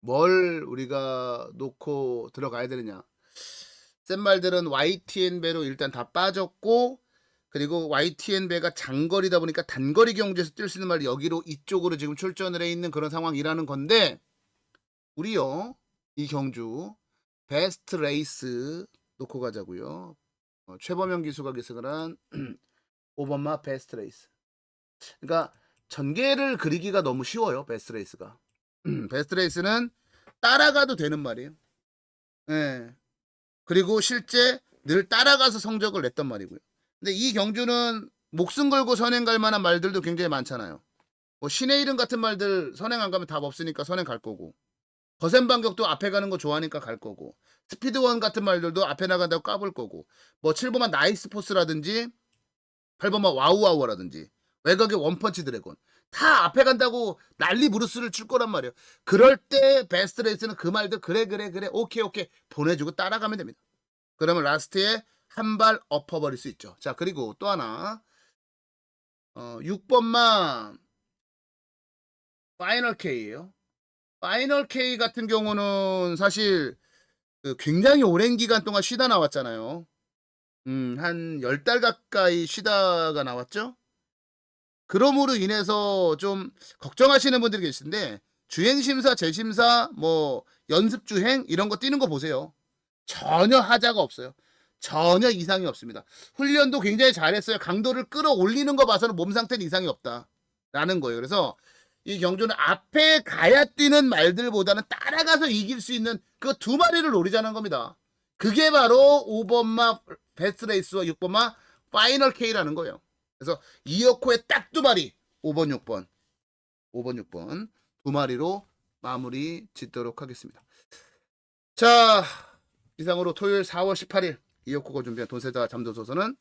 S1: 뭘 우리가 놓고 들어가야 되느냐. 센 말들은 YTN배로 일단 다 빠졌고, 그리고 YTN배가 장거리다 보니까 단거리 경주에서 뛸 수 있는 말이 여기로, 이쪽으로 지금 출전을 해 있는 그런 상황이라는 건데, 우리요 이 경주 베스트 레이스 놓고 가자고요. 최범영 기수가 기승을 한 5번마 베스트 레이스. 그러니까 전개를 그리기가 너무 쉬워요. 베스트 레이스가. 베스트 레이스는 따라가도 되는 말이에요. 예. 그리고 실제 늘 따라가서 성적을 냈던 말이고요. 근데 이 경주는 목숨 걸고 선행 갈 만한 말들도 굉장히 많잖아요. 뭐 신의 이름 같은 말들 선행 안 가면 답 없으니까 선행 갈 거고, 거센 반격도 앞에 가는 거 좋아하니까 갈 거고, 스피드원 같은 말들도 앞에 나간다고 까볼 거고, 뭐 7번만 나이스 포스라든지 8번만 와우와우라든지 외곽의 원펀치 드래곤 다 앞에 간다고 난리 브루스를 칠 거란 말이에요. 그럴 때 베스트 레이스는 그 말들 그래 오케이 보내주고 따라가면 됩니다. 그러면 라스트에 한 발 엎어버릴 수 있죠. 자, 그리고 또 하나 6번만 파이널 K예요. 파이널 K 같은 경우는 사실 굉장히 오랜 기간 동안 쉬다 나왔잖아요. 한 10달 가까이 쉬다가 나왔죠. 그럼으로 인해서 좀 걱정하시는 분들이 계신데, 주행심사, 재심사, 뭐 연습주행 이런 거 뛰는 거 보세요. 전혀 하자가 없어요. 전혀 이상이 없습니다. 훈련도 굉장히 잘했어요. 강도를 끌어올리는 거 봐서는 몸 상태는 이상이 없다라는 거예요. 그래서 이 경주는 앞에 가야 뛰는 말들보다는 따라가서 이길 수 있는 그 두 마리를 노리자는 겁니다. 그게 바로 5번마 베스트 레이스와 6번마 파이널 K라는 거예요. 그래서 이어코의 딱 두 마리, 5번, 6번 두 마리로 마무리 짓도록 하겠습니다. 자, 이상으로 토요일 4월 18일 이어코가 준비한 돈세자 잠도소서는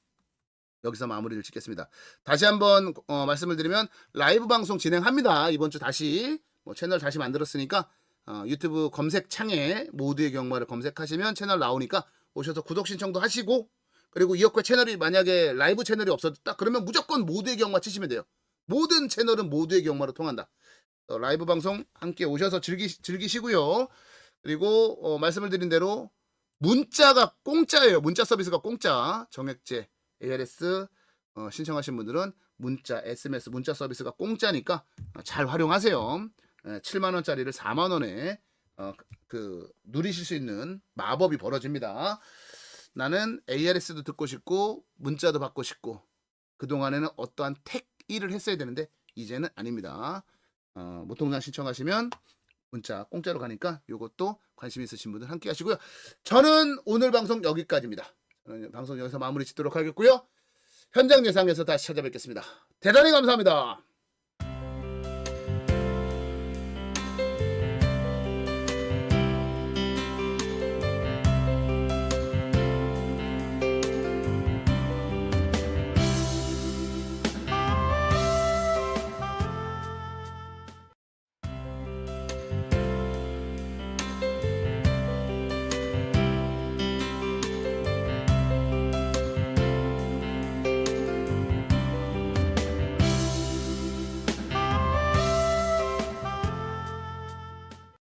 S1: 여기서 마무리를 짓겠습니다. 다시 한번 말씀을 드리면 라이브 방송 진행합니다. 이번 주 다시 채널 다시 만들었으니까 유튜브 검색창에 모두의 경마를 검색하시면 채널 나오니까 오셔서 구독 신청도 하시고, 그리고 이어코의 채널이 만약에 라이브 채널이 없어졌다 그러면 무조건 모두의 경마 치시면 돼요. 모든 채널은 모두의 경마로 통한다. 라이브 방송 함께 오셔서 즐기시고요. 그리고 말씀을 드린 대로 문자가 공짜예요. 문자 서비스가 공짜. 정액제 ARS 신청하신 분들은 문자, SMS 문자 서비스가 공짜니까 잘 활용하세요. 7만원짜리를 4만원에 누리실 수 있는 마법이 벌어집니다. 나는 ARS도 듣고 싶고 문자도 받고 싶고 그동안에는 어떠한 택 일을 했어야 되는데 이제는 아닙니다. 모통장 신청하시면 문자 공짜로 가니까 요것도 관심 있으신 분들 함께 하시고요. 저는 오늘 방송 여기까지입니다. 저는 방송 여기서 마무리 짓도록 하겠고요. 현장 예상에서 다시 찾아뵙겠습니다. 대단히 감사합니다.